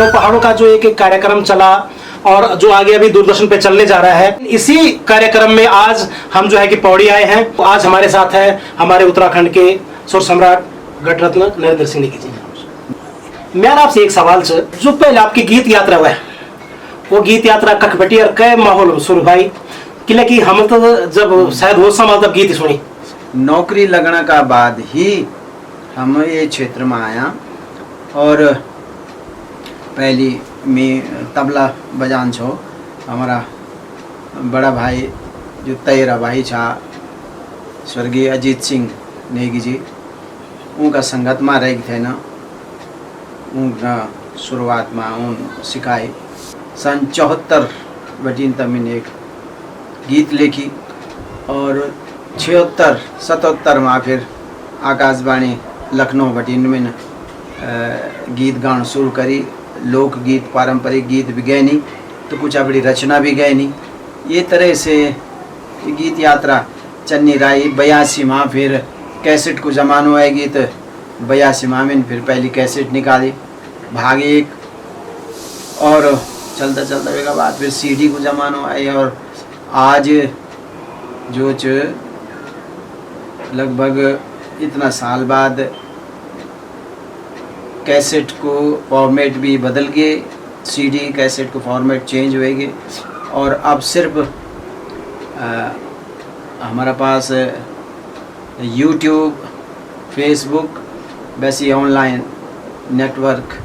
नौ पहाड़ों का जो एक कार्यक्रम चला और जो आगे अभी दूरदर्शन पे चलने जा रहा है, इसी कार्यक्रम में आज हम जो है कि पौड़ी आए हैं। तो आज हमारे साथ है हमारे उत्तराखंड के सुर सम्राट गढ़रत्न नरेंद्र सिंह नेगी जी। मेरा आपसे एक सवाल है, जो पहले आपकी गीत यात्रा हुआ है वो गीत यात्रा कख बटी और कै माहौल शुरू भाई किले की हम तो जब शायद वो समय तब गीत सुनी नौकरी लगने का बाद ही हम ये क्षेत्र में आया और पहली मैं तबला बजान छो। हमारा बड़ा भाई जो तेरा भाई छा स्वर्गीय अजीत सिंह नेगी जी, उनका संगत में रह थे ना, उनका शुरुआत में उन सिखाई। सन 74 बटीन तब मैंने एक गीत लिखी और 76-77 में फिर आकाशवाणी लखनऊ बटीन में गीत गाना शुरू करी। लोकगीत पारंपरिक गीत भी गए नहीं तो कुछ अपनी रचना भी गए नहीं। ये तरह से गीत यात्रा चन्नी राई 82 माह फिर कैसेट को ज़मानो आएगी तो 82 माह में फिर पहली कैसेट निकाली भाग 1 और चलता चलता के बाद फिर सीडी को ज़मानो आई और आज जो लगभग इतना साल बाद कैसेट को फॉर्मेट भी बदल गए, सीडी कैसेट को फॉर्मेट चेंज हुएगी और अब सिर्फ हमारा पास यूट्यूब, फेसबुक, वैसे ऑनलाइन नेटवर्क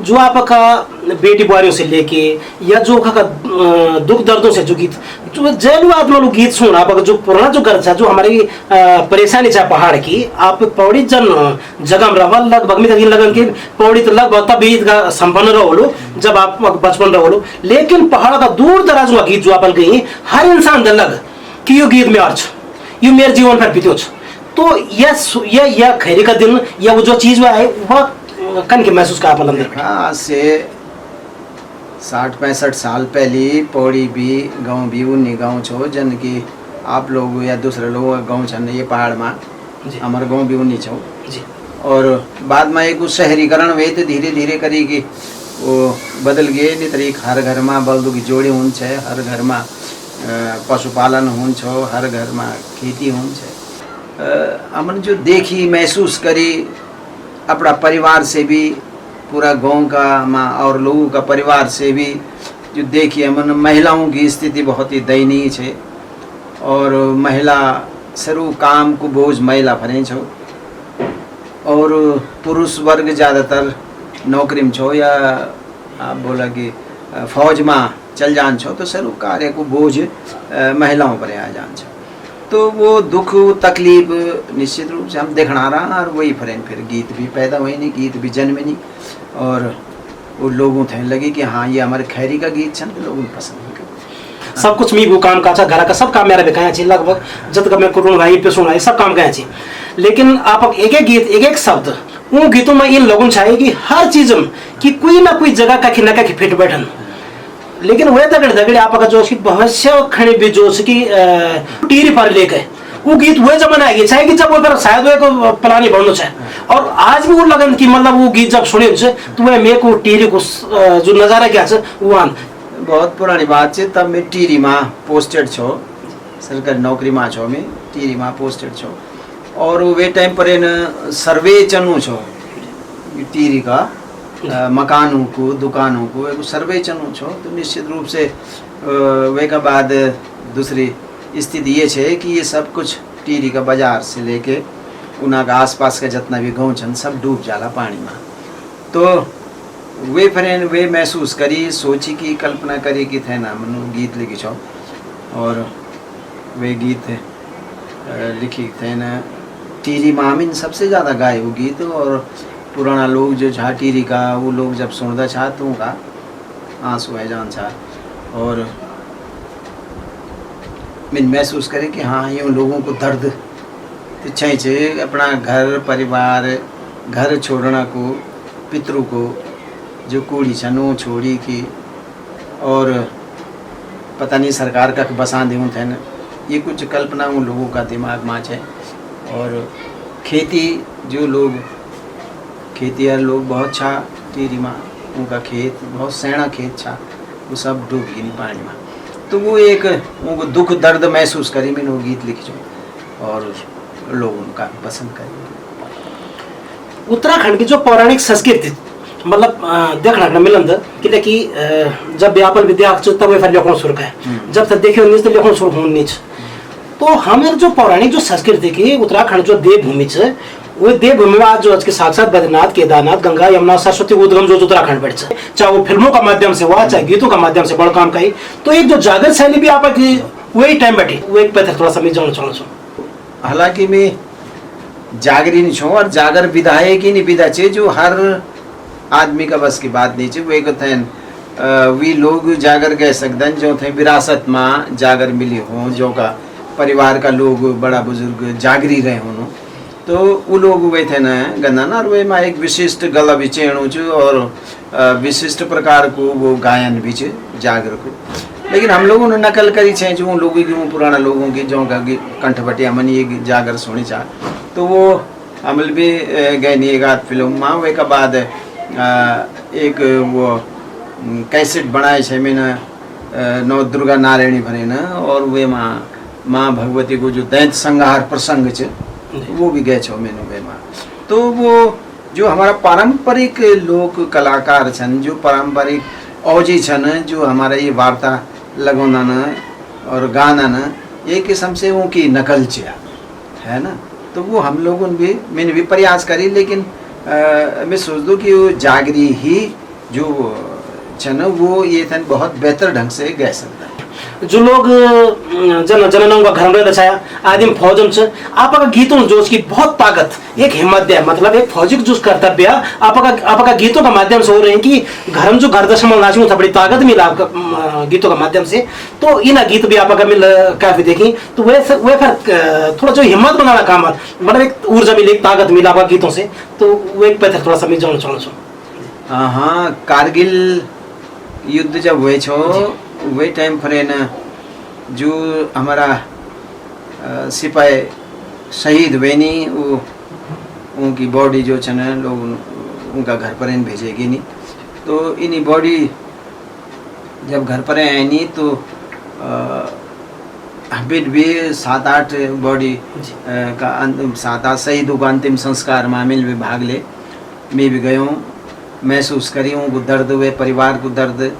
जो आपका बेटी बुआरियों से लेके या जो का दुख दर्दों से जो गीत जो जैलू आप लोग गीत सुन आप जो पुराना जो घर था जो हमारी परेशानी चाहे पहाड़ की आप पौड़ी जन जगह में रहा लगभग में कहीं लगन की पौड़ी तो लगभग तब गीत का संपन्न रहो जब आप बचपन रहो, लेकिन पहाड़ का दूर दराज हुआ गीत जो आप गई हर इंसान दलग कि यो गीत में अर्ज यो मेरे जीवन पर बीतो। तो यह खैरी का दिन या वो जो चीज हुआ है वह कन के महसूस का आप आज से 60-65 साल पहले पौड़ी भी गांव भी उन्नी गांव छो जन की आप लोग या दूसरे लोग गांव छन ये पहाड़ में हमारे गांव भी उन्नी छो और बाद में एक शहरीकरण हुए तो धीरे धीरे करी कि वो बदल गए। नहीं तरीक हर घर में बल्दू की जोड़ी होन छे, हर घर में पशुपालन होन छो, हर घर में खेती होन छे। हमने जो देखी महसूस करी अपना परिवार से भी पूरा गांव का माँ और लोगों का परिवार से भी जो देखिए मन महिलाओं की स्थिति बहुत ही दयनीय है और महिला सरू काम को बोझ महिला फरे छो और पुरुष वर्ग ज़्यादातर नौकरी में छो या आप बोला कि फौज में चल जान छो तो सरू कार्य को बोझ महिलाओं पर आ जान छो। तो वो दुख तकलीफ निश्चित रूप से हम देखना रहा और वही फिर गीत भी पैदा हुए नहीं, गीत भी जन्मे नहीं और वो लोगों थे लगे कि हाँ ये हमारे खैरी का गीत छन तो लोगों को पसंद है। सब कुछ मी वो काम का घर का सब काम मेरा बेकाया छी लगभग जब तक मैं कुटुंब भाई पे सुनाई सब काम कहे छी, लेकिन आप एक एक गीत एक एक शब्द उन गीतों में इन लोगों चाहिए कि हर चीज की कोई ना कोई जगह का खिना का फिट बैठन, लेकिन वह दगड़े आपका जो भविष्य खड़े भी जो कि टीरी पर लेके वो गीत वह जमाना है चाहे कि जब वो शायद वो प्लानी बढ़ना चाहे और आज भी वो लगन कि मतलब वो गीत जब सुने तो वह मेरे को टीरी को जो नज़ारा क्या है वो आन बहुत पुरानी बात है। तब मैं टीरी माँ पोस्टेड छो, सरकारी नौकरी माँ छो, मैं टीरी माँ पोस्टेड छो और वे टाइम पर न सर्वे चनू छो टीरी का मकानों को दुकानों को एक सर्वे चनू छो। तो निश्चित रूप से वे का बाद दूसरी स्थिति ये है कि ये सब कुछ टीरी का बाजार से लेके उना का आसपास का जितना भी गाँव छन सब डूब जाला पानी में। तो वे फिर वे महसूस करी सोची की कल्पना करी कि थे ना मनु गीत लिखी छो और वे गीत लिखी थे न टीरी मामिन सबसे ज़्यादा गाए वो गीत और पुराना लोग जो छा टीरी का वो लोग जब सुनता छा तो उनका आंसू है जान छा और मैं महसूस करे कि हाँ यूँ लोगों को दर्द तो चाहिए अपना घर परिवार घर छोड़ना को पितरों को जो कूड़ी छनो छोड़ी की और पता नहीं सरकार का बसा दूँ थे न ये कुछ कल्पना उन लोगों का दिमाग में है। और खेती जो लोग खेतीहर लोग बहुत छा टीरी माँ उनका खेत बहुत सैना खेत था, वो सब डूब गई पानी में। तो वो एक उनको दुख दर्द महसूस करी, मैंने वो गीत लिखी जो और लोग उनका पसंद करेंगे। उत्तराखंड की जो पौराणिक संस्कृति मतलब देखना न मिलन कि जब व्यापल विद्या तब वे फिर लेखन शुरू है, जब तक देखियो नहीं तो लेखन शुरू होने नहीं। तो हमारे जो पौराणिक जो संस्कृति की उत्तराखंड जो देवभूमि है, वो देवभूमि में आज जो आज के साक्षात बद्रीनाथ, केदारनाथ, गंगा, यमुना, सरस्वती उद्गम जो उत्तराखंड बैठ है, चाहे वो फिल्मों का माध्यम से हुआ, चाहे गीतों का माध्यम से बड़ा काम का ही। तो एक जो जागर शैली भी आपकी वही टाइम बैठी, वो एक पे थोड़ा सा मैं जानना चाहूँ। हालांकि मैं जागरी नहीं छूँ और जागर विधायक ही नहीं विधा चे जो हर आदमी का बस की बात नहीं चे। वो एक थे वी लोग जागर कह सकते जो थे विरासत में जागर मिली हो, जो का परिवार का लोग बड़ा बुजुर्ग जागरी रहे हों, तो वो लोग वे थे ना गन्ना ना, और वे में एक विशिष्ट गला भी चेणु च और विशिष्ट प्रकार को वो गायन भी च जागर को। लेकिन हम लोगों ने नकल करी छे जो लोगों की, वो पुराना लोगों की जो का कंठपटिया मन ये जागर सुनी चाह, तो वो अमल भी गए नहीं एक आध फिल्म में। वे का बाद एक वो कैसेट बनाए छे मैंने नौ दुर्गा नारायणी भरे न, और वे माँ भगवती को जो दैत संहार प्रसंग च वो भी गए छो मैंने वे माँ। तो वो जो हमारा पारंपरिक लोक कलाकार छन, जो पारंपरिक औजी छन, जो हमारा ये वार्ता लगोना न और गाना न, एक किस्म से उनकी नकल चिया है ना। तो वो हम लोगों ने भी, मैंने भी प्रयास करी, लेकिन मैं सोच दूँ कि वो जागरी ही जो छन वो ये थन बहुत बेहतर ढंग से गा सकता है। जो लोग जननों का घर में रचाया आदिम फौजम से आपका गीतों जो उसकी बहुत ताकत, एक हिम्मत दे, मतलब एक फौजी जो कर्तव्य आपका गीतों का माध्यम से हो रहे हैं कि घर में जो घर दशमल नाचू था बड़ी ताकत मिला आपका गीतों का माध्यम से। तो इन गीत भी आपका मिल काफी देखी, तो वे फिर थोड़ा जो हिम्मत बनाना काम, मतलब एक ऊर्जा मिली, एक ताकत मिला आपका गीतों से। तो वो एक बेहतर थोड़ा सा मैं जानना चाहूँ। हाँ, कारगिल युद्ध जब हुए छो वे टाइम पर न जो हमारा सिपाही शहीद हुए नहीं, वो उनकी बॉडी जो छन लोग उनका घर पर भेजेगी नहीं। तो इन्हीं बॉडी जब घर पर आए नहीं तो फिर भी 7-8 बॉडी का 7-8 शहीदों का अंतिम संस्कार में मिल भी भाग ले। मैं भी गया हूँ, महसूस करी हूँ वो दर्द, वे परिवार को दर्द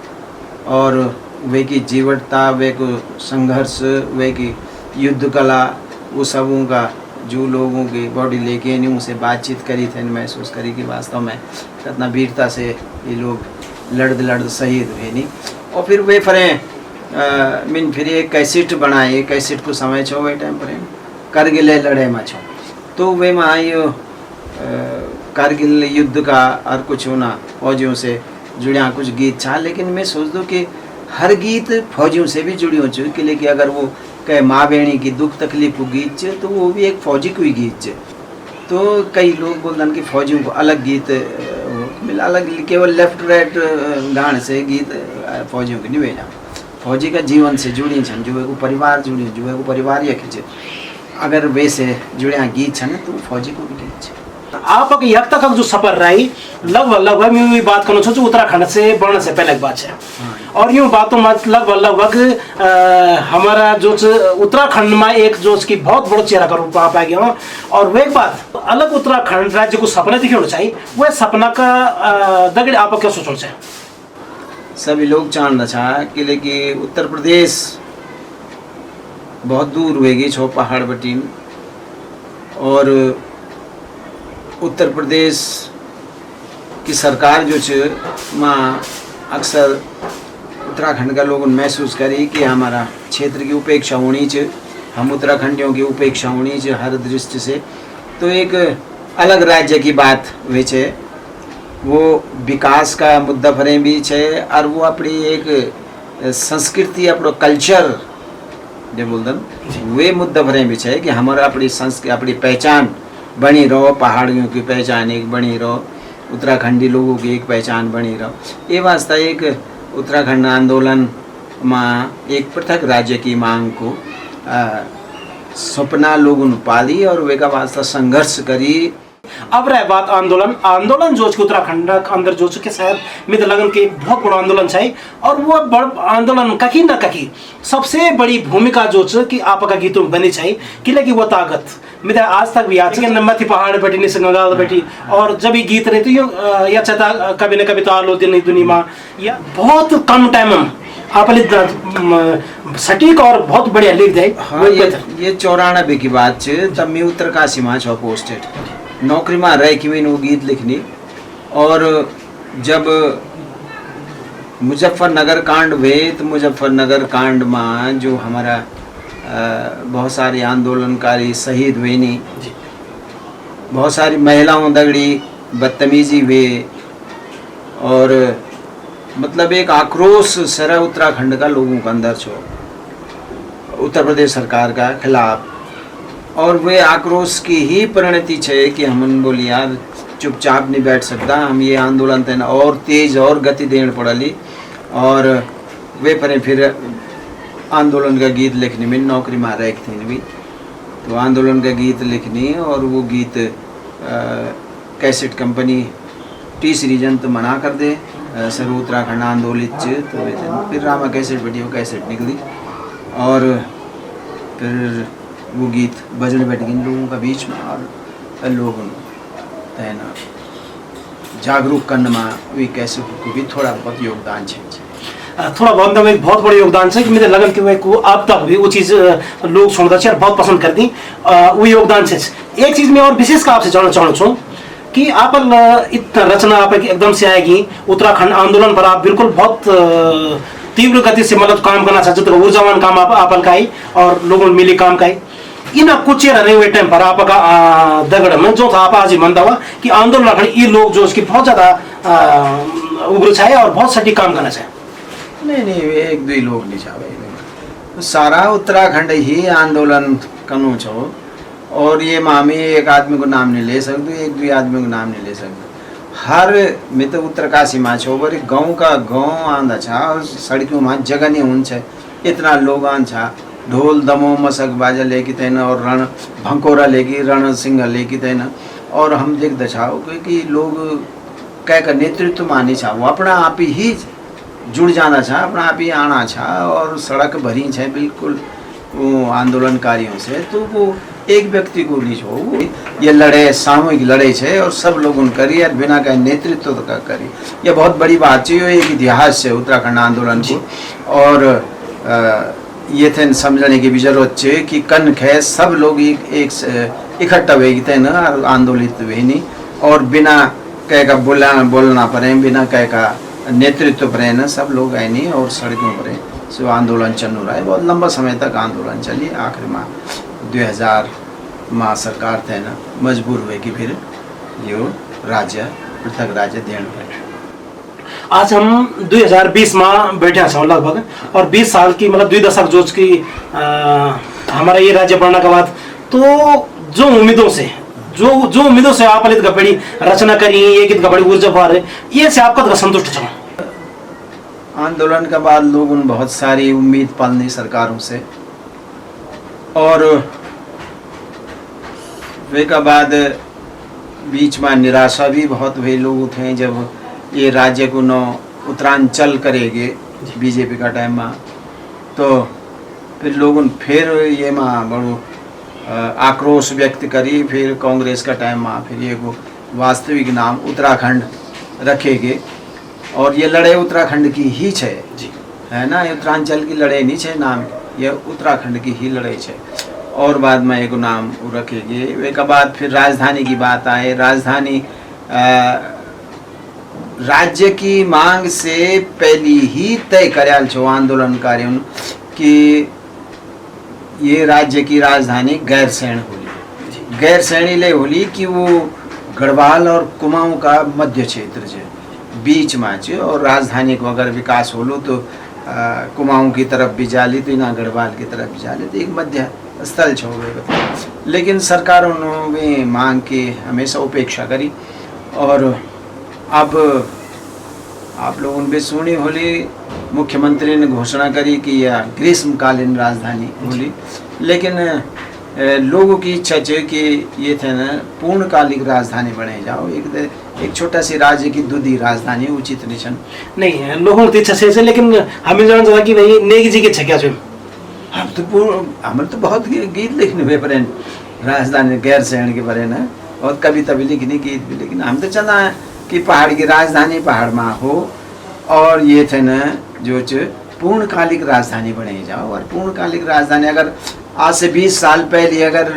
और वे की जीवटता, वे को संघर्ष, वे की युद्ध कला, वो सबों का जो लोगों की बॉडी लेके नहीं उनसे बातचीत करी थे, महसूस करी कि वास्तव में कितना वीरता से ये लोग लड़ शहीद हुए नहीं। और फिर वे फरें मिन फिर एक कैसेट बनाए, कैसेट को समय छो वे टाइम पर करगिल लड़े में छो, तो वे में आई कारगिल युद्ध का और कुछ होना फौजियों से जुड़िया कुछ गीत छा। लेकिन मैं सोच दूँ कि हर गीत फौजियों से भी जुड़ी हो चुकी, लेकिन अगर वो कहे माँ बहनी की दुख तकलीफ को गीत चे तो वो भी एक फौजी को ही गीत चे। तो कई लोग बोलते हैं कि फौजियों को अलग गीत मिला, अलग केवल लेफ्ट राइट गाने से गीत फौजियों की नहीं भेजा। फौजी का जीवन से जुड़ी छन, जो है परिवार जुड़ी, जो है परिवार ये खींचे, अगर वे से जुड़िया गीत छन तो फौजी को भी गीत छे। आपका यहाँ तक जो सफर रही लगभग मैं भी बात करना चाहूँ उत्तराखंड से बढ़ने से पहले की बात है। और यूँ बातों में लगभग हमारा जो उत्तराखंड में एक जो उसकी बहुत बड़ा चेहरा का रूप आप आ गया। और वो एक बात अलग उत्तराखंड राज्य को सपना दिखाना चाहिए, वह सपना का दगड़ आप क्या सोचना चाहिए? सभी लोग जानना चाह कि लेकिन उत्तर प्रदेश बहुत दूर हुएगी छो पहाड़ बटीन, और उत्तर प्रदेश की सरकार जो माँ अक्सर उत्तराखंड का लोगों ने महसूस करी कि हमारा क्षेत्र की उपेक्षा होनी चाहिए, हम उत्तराखंडियों की उपेक्षा होनी चाहिए हर दृष्टि से। तो एक अलग राज्य की बात हुई है, वो विकास का मुद्दा फरे भी है, और वो अपनी एक संस्कृति अपना कल्चर जो बोलते वे मुद्दा फरे भी है कि हमारा अपनी अपनी पहचान बनी रहो, पहाड़ियों की पहचान एक बनी रहो, उत्तराखंडी लोगों की एक पहचान बनी रहो। ये वास्ता एक उत्तराखंड आंदोलन में एक पृथक राज्य की मांग को सपना लोगों ने पाली और वे का वास्ता संघर्ष करी। अब रहे बात आंदोलन आंदोलन जो उत्तराखंड के अंदर जो के शायद मित्र लगन के बहुत बड़ा आंदोलन है और वो बड़ा आंदोलन कहीं ना कहीं सबसे बड़ी भूमिका जो कि आपका गीतों में बनी चाहिए कि वो ताकत मित्र आज तक भी याद है मथी पहाड़ बैठी निसंगाल बैठी और जब ये गीत रहे तो यो या चाहता कभी न कभी तो आलो दिन दुनिया या बहुत कम टाइम में आप सटीक और बहुत बढ़िया लिख दे। हाँ, ये 94 की बात है तब मैं उत्तरकाशी में छो पोस्टेड नौकरी में रह कि मैंने वो गीत लिखनी और जब मुजफ्फरनगर कांड हुए तो मुजफ्फरनगर कांड में जो हमारा बहुत सारे आंदोलनकारी शहीद हुए नहीं, बहुत सारी महिलाओं दगड़ी बदतमीजी हुए और मतलब एक आक्रोश सारा उत्तराखंड का लोगों के अंदर छो उत्तर प्रदेश सरकार का खिलाफ और वे आक्रोश की ही परिणति है कि हम बोली यार चुपचाप नहीं बैठ सकता, हम ये आंदोलन तेना और तेज और गति देने पड़ली और वे पर फिर आंदोलन का गीत लिखने में नौकरी में रह थी भी तो आंदोलन का गीत लिखनी और वो गीत कैसेट कंपनी टी सीरीजन तो मना कर दे सर उत्तराखंड आंदोलित तो फिर रामा कैसेट वीडियो कैसेट निकली और फिर वो गीत बजने बैठ गए लोगों का बीच में और लोगों तैना जागरूक करने में वे कैसेट को भी थोड़ा बहुत योगदान है थोड़ा बहुत एक बहुत बड़ा योगदान है कि मुझे लगन कि वे को अब तक भी वो चीज़ लोग सुनता है और बहुत पसंद करती वो योगदान से एक चीज़ मैं और विशेष का आपसे जानना चाहूँ छूँ कि आप इतना रचना आप एकदम से आएगी उत्तराखंड आंदोलन पर आप बिल्कुल बहुत तीव्र गति से मतलब काम करना चाहते तो ऊर्जावान काम आप का ही और लोगों में मिली काम का ही इन कुछ रहे हुए टाइम पर आपका दगड़ में जो था आप आज ही मानता हुआ कि आंदोलन ये लोग जो उसकी बहुत ज़्यादा उग्र छाए और बहुत सटीक काम करना चाहे नहीं एक दो लोग नहीं चाहे सारा उत्तराखंड ही आंदोलन कनु छो और ये मामी एक आदमी को नाम नहीं ले सकते एक दो आदमी को नाम नहीं ले सकते हर में तो उत्तरकाशी में छो बड़ी गाँव का गाँव आंदा छा और सड़कों में जगह नहीं हुन्छ इतना लोग आन छा ढोल दमो मसक बाजा लेके तेना और रण भंकोरा लेके रण सिंह लेके तेना और हम देख दछाओ कि लोग कह का नेतृत्व मानी छा वो अपना आप ही जुड़ जाना छा अपना आप ही आना छा और सड़क भरी है बिल्कुल वो आंदोलनकारियों से तो वो एक व्यक्ति को नहीं हो ये लड़े सामूहिक लड़े छे और सब लोगों करी और बिना का नेतृत्व का करी ये बहुत बड़ी बात है एक इतिहास है उत्तराखंड आंदोलन को और ये थे समझने की भी जरूरत है कि कन खे सब लोग एक इकट्ठा हुए थे ना आंदोलित हुए नहीं और बिना कह का बोलना पड़े बिना कह का नेतृत्व पर ना सब लोग आए नहीं और सड़कों पर सो आंदोलन चल रहा है बहुत लंबा समय तक आंदोलन चली आखिर में 2000 में सरकार थे ना मजबूर हुए कि फिर यो राज्य पृथक राज्य देने पड़े। आज हम 2020 में बैठे हैं लगभग और 20 साल की मतलब 2 दशक जो की हमारा ये राज्य बनने के बाद तो जो उम्मीदों से आप गपड़ी रचना करी ये गीत गपड़ी ऊर्जा भर ये से आपका संतुष्ट छो आंदोलन के बाद लोगों ने बहुत सारी उम्मीद पालनी सरकारों से और वे का बाद बीच में निराशा भी बहुत हुए लोग थे जब ये राज्य को न उत्तरांचल करेंगे बीजेपी का टाइम में तो फिर लोगों फिर ये में बड़ो आक्रोश व्यक्त करी फिर कांग्रेस का टाइम में फिर ये को वास्तविक नाम उत्तराखंड रखेंगे और ये लड़ाई उत्तराखंड की ही है है ना उत्तरांचल की लड़ाई नहीं है नाम ये उत्तराखंड की ही लड़ाई है और बाद में एक नाम रखेंगे एक बाद फिर राजधानी की बात आए राजधानी राज्य की मांग से पहली ही तय कराल छो आंदोलनकारियों कि ये राज्य की राजधानी गैरसैंण होली गैरसैणी ले होली कि वो गढ़वाल और कुमाऊं का मध्य क्षेत्र है बीच में है और राजधानी को अगर विकास हो लो तो कुमाऊं की तरफ भी जाली तो ना गढ़वाल की तरफ भी जाली तो एक मध्य स्थल छो लेकिन सरकारों ने मांग की हमेशा उपेक्षा करी और अब आप लोगों ने भी सुनी होली मुख्यमंत्री ने घोषणा करी कि यह ग्रीष्मकालीन राजधानी होली लेकिन लोगों की इच्छा है कि ये थे न पूर्णकालिक राजधानी बने जाओ, एक छोटा सी राज्य की दूधी राजधानी उचित नहीं छन। नहीं लोगों की इच्छा से लेकिन हमें जान चाहता कि भाई नेगी जी की इच्छा क्या है? हम तो बहुत गीत लिखने हुए पर राजधानी गैर शहर के बारे में, और कविता भी लिखनी, गीत भी लिखनी। हम तो चाहता है कि पहाड़ की राजधानी पहाड़ में हो, और ये थे न जो पूर्णकालिक राजधानी बने जाओ। और पूर्णकालिक राजधानी अगर आज से 20 साल पहले अगर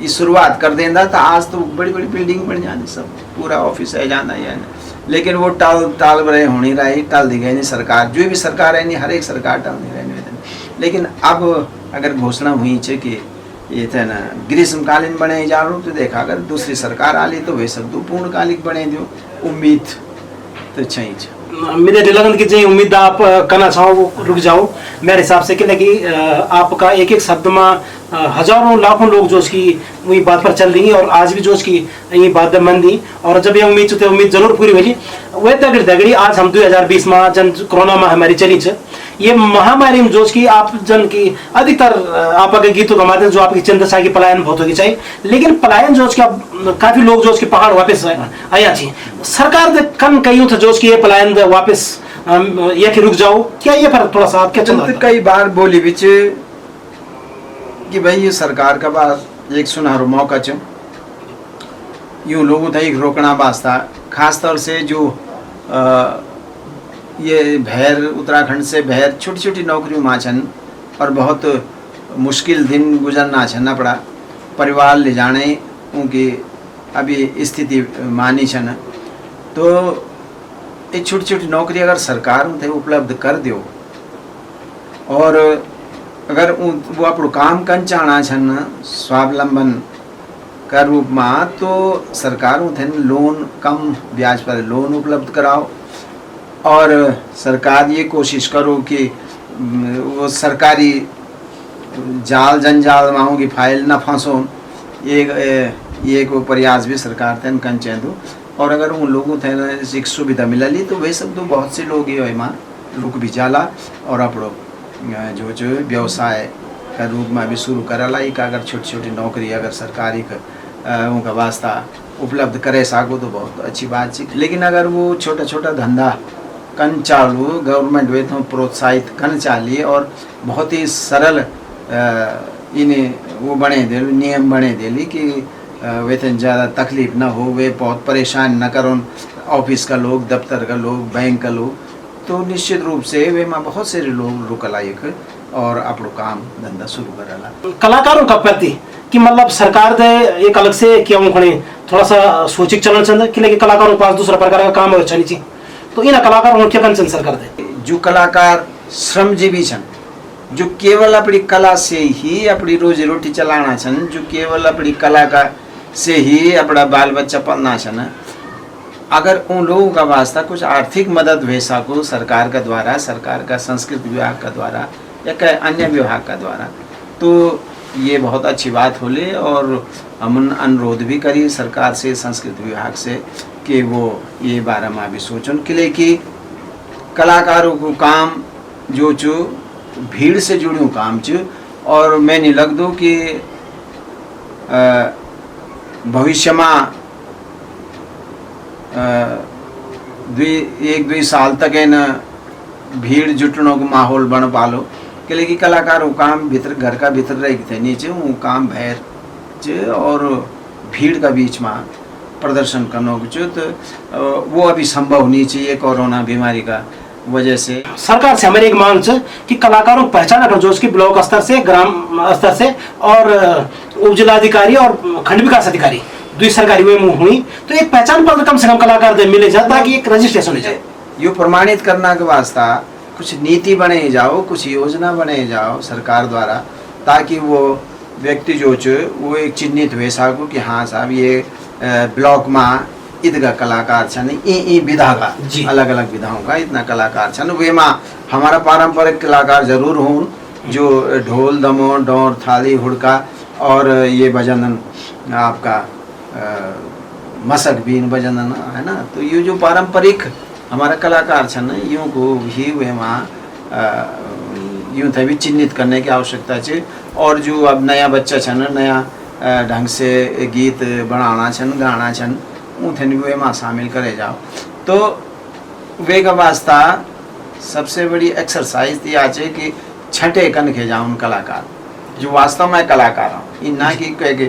ये शुरुआत कर देंदा तो आज तो बड़ी बड़ी बिल्डिंग बन जानी, सब पूरा ऑफिस है जाना है ना। लेकिन वो टाल रहे होनी रही, टाल दी गई नहीं सरकार, जो भी सरकार है नहीं, हर एक सरकार टाल नहीं रही। लेकिन अब अगर घोषणा हुई है कि ये थे ना ग्रीष्मकालीन बने जा रहा, तो देखा अगर दूसरी सरकार आ ली तो वे सब दो पूर्णकालिक बने दो, उम्मीद तो चाहिए। मेरे दिलगन की जो उम्मीद आप करना चाहो वो रुक जाओ मेरे हिसाब से, कि आपका एक एक शब्द में हजारों लाखों लोग जो उसकी वही बात पर चल रही है, और आज भी जो उसकी ये बात मन दी, और जब ये उम्मीद चुते उम्मीद जरूर पूरी हुई। वह दगड़ी दगड़ी आज हम 2020 में जन कोरोना महामारी चली है, ये महामारी में जो की आप जन की अधिकतर आपके गीतों का माध्यम जो आपकी चिंता चाहिए पलायन बहुत होगी चाहिए, लेकिन पलायन जो उसका काफी लोग जो उसके पहाड़ वापस आया थी, सरकार ने कन कही था जो उसकी ये पलायन वापस ये कि रुक जाओ, क्या ये पर थोड़ा सा आप क्या चल? कई बार बोली बिच कि भाई ये सरकार का पास एक सुनहरा मौका च यूं लोगों था एक रोकना वास्ता, खास तौर से जो ये भैर उत्तराखंड से भैर छोटी छोटी नौकरियों में छन, और बहुत मुश्किल दिन गुजरना छना पड़ा, परिवार ले जाने उनकी अभी स्थिति मानी छन, तो ये छोटी छोटी नौकरी अगर सरकार उन्हें उपलब्ध कर दो, और अगर वो अपना काम कर चाहना छन स्वावलंबन का रूप में, तो सरकार उन्हें लोन कम ब्याज पर लोन उपलब्ध कराओ, और सरकार ये कोशिश करो कि वो सरकारी जाल जंजाल में की फाइल न फंसो, ये को प्रयास भी सरकार तेन कन दो। और अगर उन लोगों थे एक सुविधा मिलली तो वे सब तो बहुत से लोग ये वहाँ रुक भी जाला, और अपनो जो व्यवसाय का रूप में भी शुरू करला। एक अगर छोटी छोटी नौकरी अगर सरकारी उनका वास्ता उपलब्ध करे सको तो बहुत अच्छी बात है। लेकिन अगर वो छोटा छोटा धंधा कन चालू गवर्नमेंट वे तो प्रोत्साहित कन चालिए, और बहुत ही सरल इन्हें वो बने दे नियम बने देली कि वेतन ज़्यादा तकलीफ ना हो, वे बहुत परेशान न करो ऑफिस का लोग, दफ्तर का लोग, बैंक का लोग, तो निश्चित रूप से वे में बहुत से लोग रुकला एक और अपना काम धंधा शुरू करला। कलाकारों का प्रति कि मतलब सरकार दे एक अलग से क्या उन्होंने थोड़ा सा सोचिक चलन चंद कि लेकिन कलाकारों के पास दूसरा प्रकार का काम अच्छा नहीं, तो इन कलाकारों क्या कंचन सरकार दे? जो कलाकार श्रमजीवी छन, जो केवल अपनी कला से ही अपनी रोजी रोटी चलाना छन, जो केवल अपनी कला का से ही अपना बाल बच्चा पालना छन, अगर उन लोगों का वास्ता कुछ आर्थिक मदद वे सको सरकार का द्वारा, सरकार का संस्कृति विभाग का द्वारा या अन्य विभाग का द्वारा, तो ये बहुत अच्छी बात होले। और हम अनुरोध भी करी सरकार से, संस्कृति विभाग से कि वो ये बारे में भी सोचन कि कलाकारों को काम जो चो भीड़ से जुड़ू काम चो, और मैं नहीं लग दो कि भविष्य में एक दो साल तक है न भीड़ जुटने को माहौल बन पालो, कि लेकिन कलाकारों काम भीतर घर का भीतर रह थे नीचे वो काम भैर और भीड़ का बीच में प्रदर्शन करने को, तो वो अभी संभव नहीं चाहिए कोरोना बीमारी का वजह से। सरकार से हमारी एक मांग है कि कलाकारों को पहचाना कर जो उसकी ब्लॉक स्तर से, ग्राम स्तर से, और उप जिलाधिकारी और खंड विकास अधिकारी दुई सरकारी वे हुई, तो एक पहचान पत्र कम से कम कलाकार दे मिले जाए ताकि एक रजिस्ट्रेशन हो जाए। ये प्रमाणित करना के वास्ता कुछ नीति बने जाओ, कुछ योजना बने जाओ सरकार द्वारा, ताकि वो व्यक्ति जो वो एक चिन्हित हुए सको कि हाँ साहब ये ब्लॉक में इतना कलाकार छन, ई विधा का अलग अलग विधाओं का इतना कलाकार छन, वे में हमारा पारंपरिक कलाकार जरूर हों, जो ढोल दमो डोर थाली हुड़का और ये बजनन आपका मसक बीन बजनन है ना, तो ये जो पारंपरिक हमारा कलाकार छन यूँ को भी वे यूँ थे भी चिन्हित करने की आवश्यकता है। और जो अब नया बच्चा छन नया ढंग से गीत बनाना छन गाना छन उथे वे में शामिल करे जाओ। तो वे का वास्ता सबसे बड़ी एक्सरसाइज ये आज कि छठे कन के जाऊन कलाकार जो वास्तव में कलाकार हूँ इन ना कि कह के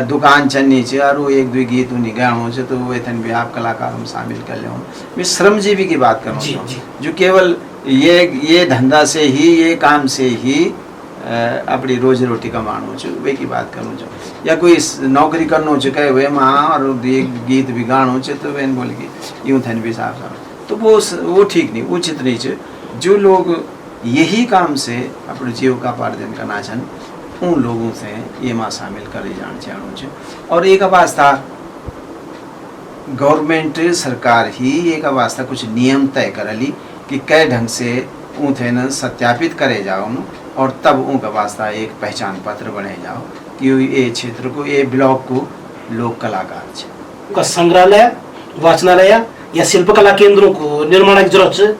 दुकान चलनी चाहिए और वो एक दो गीत उन्हीं गाँव से तो वे थन भी आप कलाकार हम शामिल कर ले। मैं श्रमजीवी की बात करूँ जो केवल ये धंधा से ही ये काम से ही अपनी रोजी रोटी कमानो छो वे की बात करूँ छो या कोई नौकरी करनो छो कहे वे माँ और गीत भी गानो छो तो वे बोले कि यूँ थन भी साफ साफ तो वो ठीक नहीं उचित नहीं छे। जो लोग यही काम से अपने जीविकोपार्जन करना छन उन लोगों से ये माँ शामिल करे जान चाहूँ छे। और एक वास्ता गवर्नमेंट सरकार ही एक वास्ता कुछ नियम तय करली कि कै ढंग से ऊँथे न सत्यापित करे जाओ और तब उनका वास्ता एक पहचान पत्र बने जाओ कि ये क्षेत्र को ये ब्लॉक को लोक कलाकार छे। का संग्रहालय वाचनालय या शिल्पकला केंद्रों को निर्माण की जरूरत है।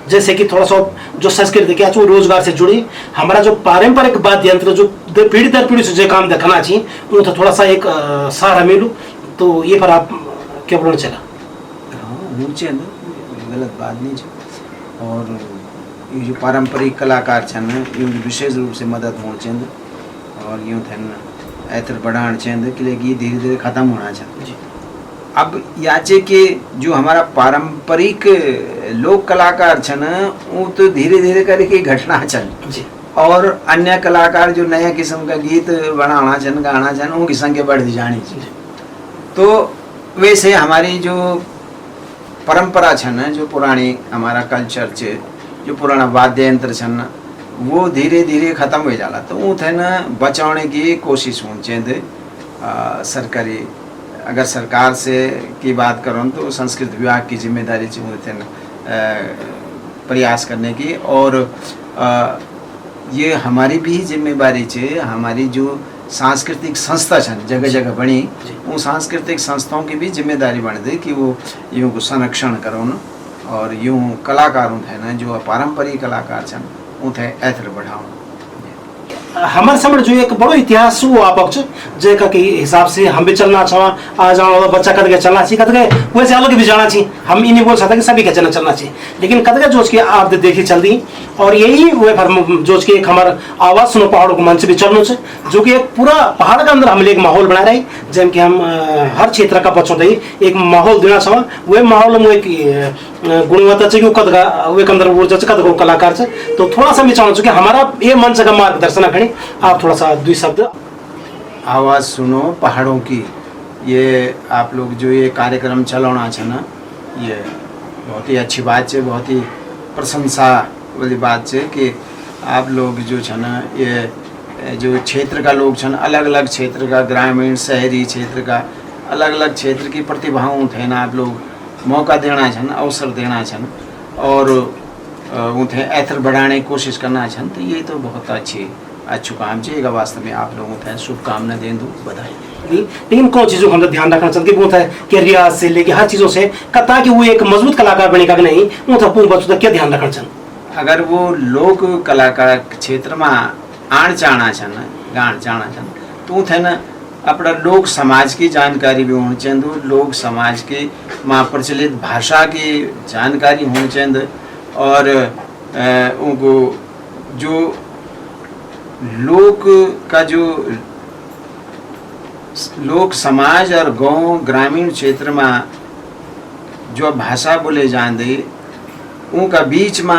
जैसे कि थोड़ा सा जो संस्कृति क्या वो रोजगार से जुड़ी हमारा जो पारंपरिक वाद्य यंत्र जो पीढ़ी दर पीढ़ी से जो काम दिखाना चाहिए उनको थोड़ा सा एक सहारा मिलू तो ये पर आप क्या बोलना चला। हाँ गलत बात नहीं है। और ये जो पारंपरिक कलाकार छन ये विशेष रूप से मदद होना चाहिए और यूँ थन ऐतर बढ़ाना चाहिए कि धीरे धीरे खत्म होना चाहिए। अब याचे के जो हमारा पारंपरिक लोक कलाकार छन वो तो धीरे धीरे करके घटना छन और अन्य कलाकार जो नया किस्म का गीत बनाना छन गाना छन उनकी संख्या बढ़ती जानी चाहिए। तो वैसे हमारी जो परंपरा छन जो पुरानी हमारा कल्चर छे जो पुराना वाद्य यंत्र छन वो धीरे धीरे खत्म हो जाला तो उथे न बचाने की कोशिश होनी चाहिए। सरकारी अगर सरकार से की बात करूँ तो संस्कृत विभाग की जिम्मेदारी चाहिए प्रयास करने की और ये हमारी भी जिम्मेदारी चाहिए। हमारी जो सांस्कृतिक संस्था छन जगह जगह बनी वो सांस्कृतिक संस्थाओं की भी जिम्मेदारी बन दे कि वो यूँ को संरक्षण करो न और यूँ कलाकार थे ना जो पारंपरिक कलाकार छन उथे ऐतर बढ़ाओ। हमारे समय जो एक बड़ो इतिहास वो आप जेका के हिसाब से हम भी चलना चाह आ जाओ बच्चा कद के चलना चाहिए कद के वैसे अलग भी जाना चाहिए। हम ये नहीं बोल सकते कि सभी के चलना चाहिए लेकिन कद के जोश की आप देखी चल दी और यही वे जोश की एक हमारा आवाज़ सुनो पहाड़ों को मंच भी चलना चाहिए जो कि एक पूरा पहाड़ के अंदर हमने एक माहौल बना रहे जैम कि हम हर क्षेत्र का बच्चों एक माहौल देना चाह वह माहौल में एक गुणवत्ता चाहिए कद का वे के अंदर ऊर्जा कद को कलाकार से तो थोड़ा सा मैं चाहूँ कि हमारा ये मंच का मार्गदर्शन करें आप थोड़ा सा द्वि शब्द। आवाज़ सुनो पहाड़ों की ये आप लोग जो ये कार्यक्रम चलाना है ना ये बहुत ही अच्छी बात है बहुत ही प्रशंसा वाली बात है कि आप लोग जो है ना ये जो क्षेत्र का लोग छन अलग अलग क्षेत्र का ग्रामीण शहरी क्षेत्र का अलग अलग क्षेत्र की प्रतिभाओं थे ना आप लोग मौका देना छन अवसर देना छन और उन्हें ऐतर बढ़ाने की कोशिश करना छन तो ये तो बहुत अच्छू काम चाहिए वास्तव में आप लोगों को शुभकामना दें दूँ बधाई। लेकिन कौन चीज़ों को हम ध्यान रखना चाहते वो था कि रियाज से लेके हर चीज़ों से ताकि वो एक मजबूत कलाकार बनेगा कि नहीं वो था पूर्ण बच्चों क्या ध्यान रखना चाहिए। अगर वो लोक कलाकार क्षेत्र में आण चाहना छन गाण चाहना छन तो थे न अपना लोक समाज की जानकारी भी होनी चाहिए लोक समाज की माँ प्रचलित भाषा की जानकारी होनी चाहिए और उनको जो लोक का जो लोक समाज और गांव ग्रामीण क्षेत्र में जो भाषा बोले जाते उनका बीच में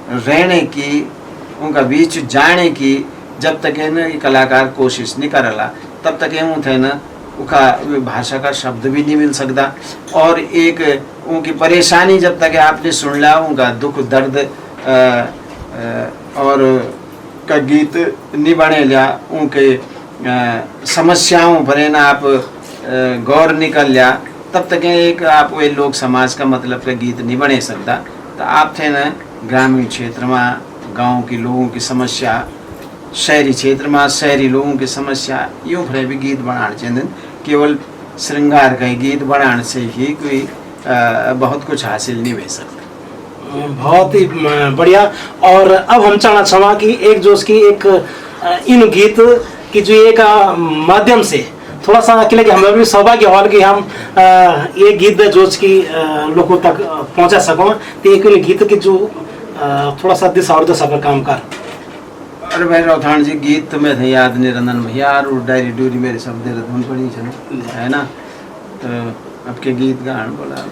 रहने की उनका बीच जाने की जब तक है न कलाकार कोशिश नहीं करला तब तक है थे न उनका भाषा का शब्द भी नहीं मिल सकता और एक उनकी परेशानी जब तक आपने सुन लिया उनका दुख दर्द और का गीत नहीं बने लिया उनके समस्याओं पर ना आप गौर निकल लिया तब तक एक आप वे लोक समाज का मतलब का गीत नहीं बने सकता। तो आप थे ना ग्रामीण क्षेत्र में गांव के लोगों की समस्या शहरी क्षेत्र में शहरी लोगों की समस्या यूँ फिर भी गीत बनाना चाहिए। केवल श्रृंगार का गीत बनाने से ही कोई बहुत कुछ हासिल नहीं हो सकता। बहुत ही बढ़िया। और अब हम चाहना चाहवा कि एक जो उसकी एक इन गीत की जो एक माध्यम से थोड़ा सा अकेले कि हमें भी सौभाग्य हॉल कि हम ये गीत जो की लोगों तक पहुंचा सको, तो एक गीत की जो थोड़ा सा दिशा और दशा पर काम कर। अरे भाई रौथान जी गीत तो मैं याद नहीं रंदन भैया यार, डायरी डूरी मेरे शब्द धुन पड़ी है ना, तो आपके गीत गान बोला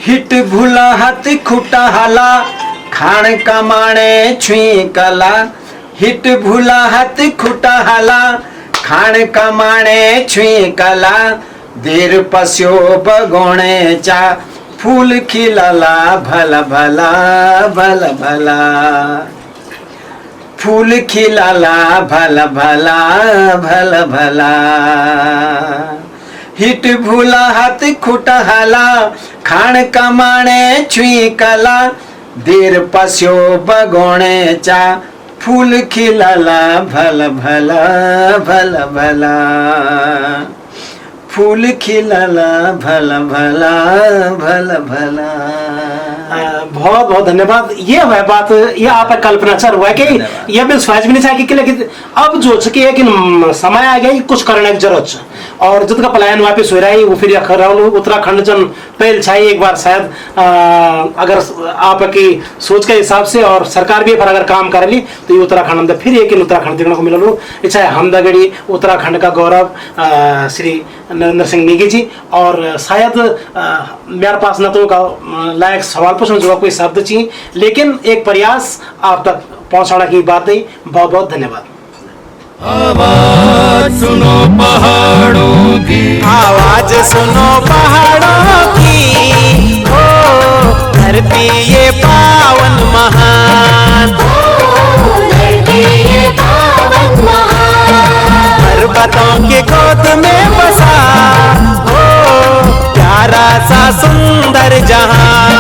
हिट भूला हाथ खुटा हाला खान कमाने छुई कला, हिट भूला हाथ खुटा हाला खान कमाने छुई कला, देर पस्यो बगोणे चा फूल खिलाला भला भला भला भला, फूल खिलाला भला भला भला भला, हिट भूला हाथ खुटा हाला खान कमाने छुई कला, देर पस्यो बगोणे चा फूल खिलाला भला भला भला भला, फूल खिलाला भला भला भला भला। बहुत बहुत धन्यवाद। ये वह बात ये आप कल्पना चल हुआ कि ये भी सोच भी नहीं चाहिए कि लेकिन अब जो कि एक समय आ गया कि कुछ करने की जरूरत है, और जितना पलायन वापस हो रहा है वो फिर उत्तराखंड जन पहल चाहिए एक बार शायद अगर आपकी सोच के हिसाब से और सरकार भी पर अगर काम कर ली तो ये उत्तराखंड में फिर एक उत्तराखंड देखने को मिला लो। इच्छा है हमदगड़ी उत्तराखंड का गौरव श्री नरेंद्र सिंह नेगी जी, और शायद मेरे पास न तो का लायक सवाल पूछने जो कोई शब्द चाहिए, लेकिन एक प्रयास आप तक पहुंचाने की बात है। बहुत बहुत धन्यवाद। आवाज सुनो पहाड़ों की, आवाज सुनो पहाड़ों की, ओ धरती ये पावन महान, धरती ये पावन महान, पर्वतों के गोद में बसा, ओ प्यारा सा सुंदर जहां।